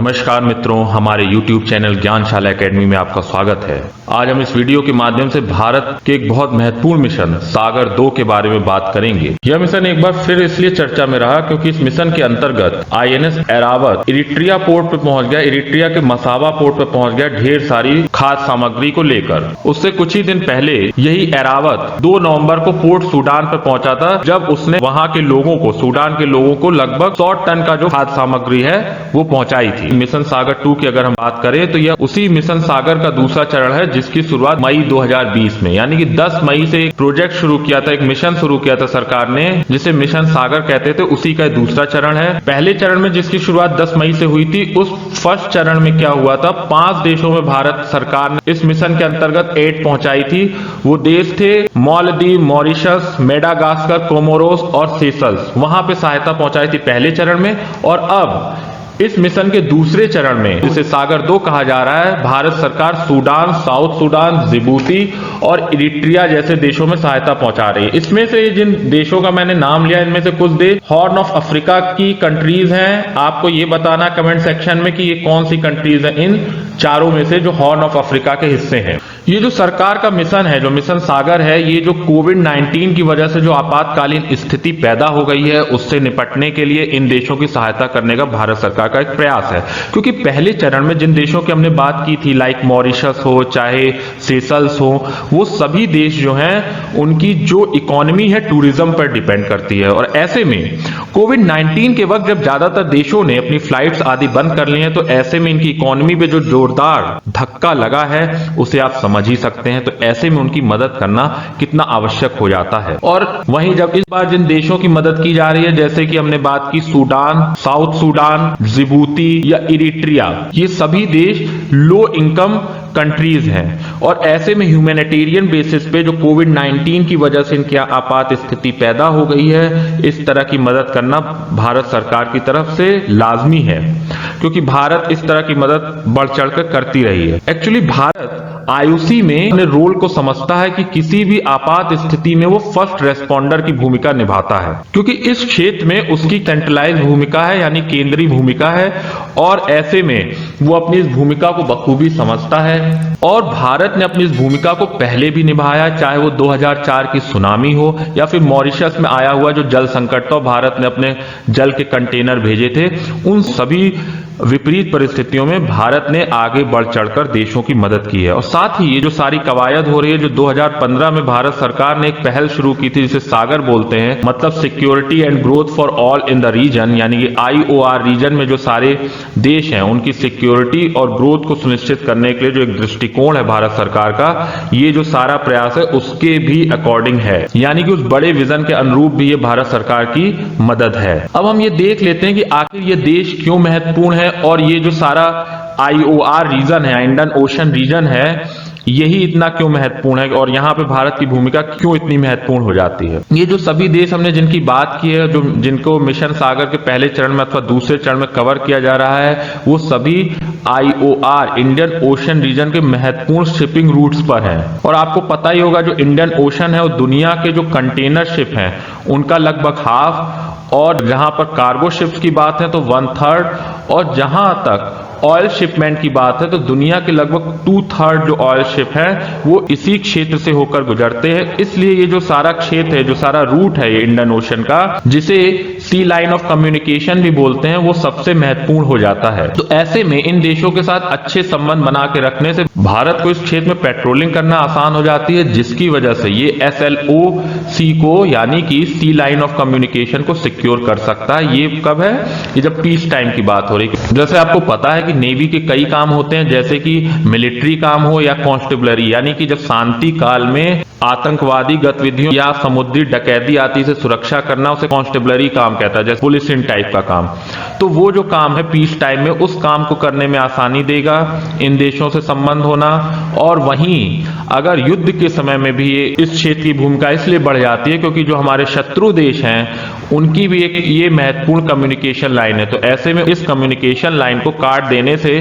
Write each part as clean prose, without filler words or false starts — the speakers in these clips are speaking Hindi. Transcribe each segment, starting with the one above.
नमस्कार मित्रों, हमारे YouTube चैनल ज्ञानशाला एकेडमी में आपका स्वागत है। आज हम इस वीडियो के माध्यम से भारत के एक बहुत महत्वपूर्ण मिशन सागर 2 के बारे में बात करेंगे। यह मिशन एक बार फिर इसलिए चर्चा में रहा क्योंकि इस मिशन के अंतर्गत INS ऐरावत इरिट्रिया पोर्ट पे पहुंच गया। इरिट्रिया के मसावा पोर्ट पे पहुंच गया ढेर सारी खाद्य सामग्री को लेकर। उससे कुछ ही दिन पहले यही ऐरावत 2 नवंबर को पोर्ट सूडान पे पहुंचा था, जब उसने वहां के लोगों को, सूडान के लोगों को लगभग 100 टन का जो खाद्य सामग्री है वो पहुंचाई थी। मिशन सागर 2 की अगर हम बात करें तो यह उसी मिशन सागर का दूसरा चरण है जिसकी शुरुआत मई 2020 में, यानी कि 10 मई से एक प्रोजेक्ट शुरू किया था, एक मिशन शुरू किया था सरकार ने, जिसे मिशन सागर कहते थे। उसी का दूसरा चरण है। पहले चरण में जिसकी शुरुआत 10 मई से हुई थी, उस फर्स्ट चरण में क्या हुआ था, 5 देशों में भारत सरकार ने इस मिशन के अंतर्गत एड पहुंचाई थी। वो देश थे मालदीव, मॉरिशस, मेडागास्कर, कोमोरोस और सेशल्स। वहां पे सहायता पहुंचाई थी पहले चरण में। और अब इस मिशन के दूसरे चरण में, जिसे सागर 2 कहा जा रहा है, भारत सरकार सूडान, साउथ सूडान, जिबूती और इरिट्रिया जैसे देशों में सहायता पहुंचा रही है। इसमें से जिन देशों का मैंने नाम लिया, इनमें से कुछ देश हॉर्न ऑफ अफ्रीका की कंट्रीज हैं। आपको ये बताना कमेंट सेक्शन में कि ये कौन सी कंट्रीज हैं इन चारों में से जो हॉर्न ऑफ अफ्रीका के हिस्से हैं। ये जो सरकार का मिशन है, जो मिशन सागर है, ये जो कोविड-19 की वजह से जो आपातकालीन स्थिति पैदा हो गई है, उससे निपटने के लिए इन देशों की सहायता करने का भारत सरकार का एक प्रयास है। क्योंकि पहले चरण में जिन देशों की हमने बात की थी, लाइक मॉरिशस हो चाहे सेशल्स हो, वो सभी देश जो हैं उनकी जो इकोनॉमी है टूरिज्म पर डिपेंड करती है। और ऐसे में कोविड-19 के वक्त जब ज्यादातर देशों ने अपनी फ्लाइट्स आदि बंद कर ली हैं, तो ऐसे में इनकी इकोनॉमी पे जो जोरदार धक्का लगा है उसे आप समझ ही सकते हैं। तो ऐसे में उनकी मदद करना कितना आवश्यक हो जाता है। और वहीं जब इस बार जिन देशों की मदद की जा रही है, जैसे कि हमने बात की सूडान, साउथ सूडान, जिबूती या इरिट्रिया, ये सभी देश लो इनकम कंट्रीज हैं। और ऐसे में ह्यूमैनिटेरियन बेसिस पे जो कोविड-19 की वजह से इनकी आपात स्थिति पैदा हो गई है, इस तरह की मदद करना भारत सरकार की तरफ से लाजमी है, क्योंकि भारत इस तरह की मदद बढ़ चढ़कर करती रही है। एक्चुअली भारत IOC में अपने रोल को समझता है कि किसी भी आपात स्थिति में वो फर्स्ट रेस्पॉन्डर की भूमिका निभाता है, क्योंकि इस क्षेत्र में उसकी सेंट्रलाइज भूमिका है, यानी केंद्रीय भूमिका है। और ऐसे में वो अपनी इस भूमिका को बखूबी समझता है। और भारत ने अपनी इस भूमिका को पहले भी निभाया, चाहे वो 2004 की सुनामी हो या फिर मॉरिशस में आया हुआ जो जल संकट था, भारत ने अपने जल के कंटेनर भेजे थे। उन सभी विपरीत परिस्थितियों में भारत ने आगे बढ़ चढ़कर देशों की मदद की है। और साथ ही ये जो सारी कवायद हो रही है, जो 2015 में भारत सरकार ने एक पहल शुरू की थी जिसे सागर बोलते हैं, मतलब security and growth for all in the region, यानी कि IOR रीजन में जो सारे देश हैं उनकी सिक्योरिटी और ग्रोथ को सुनिश्चित करने के लिए जो एक दृष्टिकोण है भारत सरकार का, ये जो सारा प्रयास है उसके भी अकॉर्डिंग है, यानी कि उस बड़े विजन के अनुरूप भी ये भारत सरकार की मदद है। अब हम ये देख लेते हैं कि आखिर ये देश क्यों महत्वपूर्ण है और ये जो सारा IOR रीजन है, इंडियन ओशन रीजन है, यही इतना क्यों महत्वपूर्ण है और यहाँ पे भारत की भूमिका क्यों इतनी महत्वपूर्ण हो जाती है। ये जो सभी देश हमने जिनकी बात की है, जो जिनको मिशन सागर के पहले चरण में अथवा दूसरे चरण में कवर किया जा रहा है, वो सभी IOR इंडियन ओशन रीजन के महत्वपूर्ण शिपिंग रूट्स पर हैं। और आपको पता ही होगा, जो इंडियन ओशन है वो दुनिया के जो कंटेनर शिप हैं उनका लगभग हाफ, और जहां पर कार्गो शिप्स की बात है तो 1/3, और जहां तक ऑयल शिपमेंट की बात है तो दुनिया के लगभग 2/3 जो ऑयल शिप है वो इसी क्षेत्र से होकर गुजरते हैं। इसलिए ये जो सारा क्षेत्र है, जो सारा रूट है ये इंडियन ओशन का, जिसे सी लाइन ऑफ कम्युनिकेशन भी बोलते हैं, वो सबसे महत्वपूर्ण हो जाता है। तो ऐसे में इन देशों के साथ अच्छे संबंध बना के रखने से भारत को इस क्षेत्र में पेट्रोलिंग करना आसान हो जाती है, जिसकी वजह से ये SLOC को, यानी कि सी लाइन ऑफ कम्युनिकेशन को सिक्योर कर सकता है। ये कब है, ये जब पीस टाइम की बात हो रही है। जैसे आपको पता है कि नेवी के कई काम होते हैं, जैसे कि मिलिट्री काम हो या कॉन्स्टेबलरी, यानी कि जब शांति काल में आतंकवादी गतिविधियों या समुद्री डकैती आती से सुरक्षा करना, उसे कॉन्स्टेबलरी काम कहता है, जैसे पुलिसिंग टाइप का काम। तो वो जो काम है पीस टाइम में, उस काम को करने में आसानी देगा इन देशों से संबंध होना। और वहीं अगर युद्ध के समय में भी इस क्षेत्र की भूमिका इसलिए बढ़ जाती है क्योंकि जो हमारे शत्रु देश हैं उनकी भी एक ये महत्वपूर्ण कम्युनिकेशन लाइन है। तो ऐसे में इस कम्युनिकेशन लाइन को काट देने से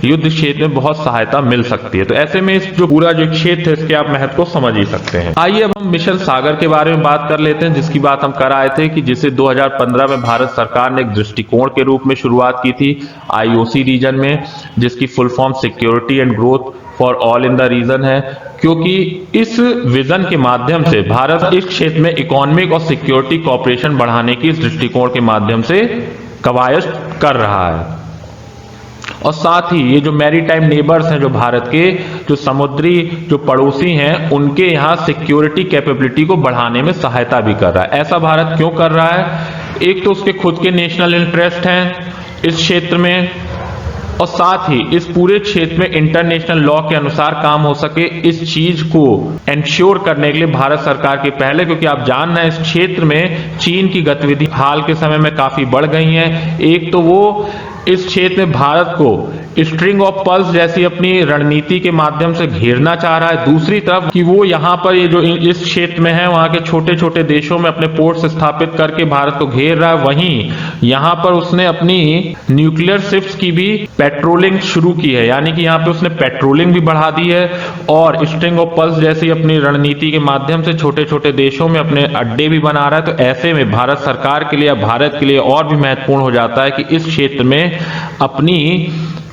युद्ध क्षेत्र में बहुत सहायता मिल सकती है। तो ऐसे में इस जो पूरा जो क्षेत्र है इसके आप महत्व को समझ ही सकते हैं। आइए अब हम मिशन सागर के बारे में बात कर लेते हैं, जिसकी बात हम कर आए थे कि जिसे 2015 में भारत सरकार ने एक दृष्टिकोण के रूप में शुरुआत की थी IOC रीजन में, जिसकी full form security and growth for all in the region है, क्योंकि इस विजन के माध्यम से भारत इस क्षेत्र में इकोनॉमिक और सिक्योरिटी कोऑपरेशन बढ़ाने की इस दृष्टिकोण के माध्यम से कवायद कर रहा है। और साथ ही ये जो मैरीटाइम नेबर्स हैं, जो भारत के जो समुद्री जो पड़ोसी हैं, उनके यहाँ सिक्योरिटी कैपेबिलिटी को बढ़ाने में सहायता भी कर रहा है। ऐसा भारत क्यों कर रहा है? एक तो उसके खुद के नेशनल इंटरेस्ट हैं इस क्षेत्र में, और साथ ही इस पूरे क्षेत्र में इंटरनेशनल लॉ के अनुसार काम हो सके, इस चीज को एंश्योर करने के लिए भारत सरकार के पहले, क्योंकि आप जान रहे हैं इस क्षेत्र में चीन की गतिविधि हाल के समय में काफी बढ़ गई है। एक तो वो इस क्षेत्र में भारत को स्ट्रिंग ऑफ पर्ल्स जैसी अपनी रणनीति के माध्यम से घेरना चाह रहा है, दूसरी तरफ कि वो यहाँ पर ये जो इस क्षेत्र में है वहां के छोटे छोटे देशों में अपने पोर्ट्स स्थापित करके भारत को घेर रहा है। वहीं यहाँ पर उसने अपनी न्यूक्लियर शिप्स की भी पेट्रोलिंग शुरू की है, यानी कि यहाँ पे उसने पेट्रोलिंग भी बढ़ा दी है और स्ट्रिंग ऑफ पर्ल्स जैसी अपनी रणनीति के माध्यम से छोटे छोटे देशों में अपने अड्डे भी बना रहा है। तो ऐसे में भारत सरकार के लिए या भारत के लिए और भी महत्वपूर्ण हो जाता है कि इस क्षेत्र में अपनी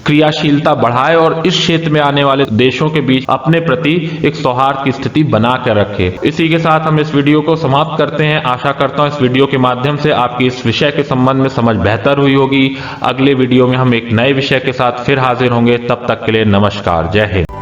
क्रियाशीलता बढ़ाए और इस क्षेत्र में आने वाले देशों के बीच अपने प्रति एक सौहार्द की स्थिति बना कर रखे। इसी के साथ हम इस वीडियो को समाप्त करते हैं। आशा करता हूं इस वीडियो के माध्यम से आपकी इस विषय के संबंध में समझ बेहतर हुई होगी। अगले वीडियो में हम एक नए विषय के साथ फिर हाजिर होंगे। तब तक के लिए नमस्कार, जय हिंद।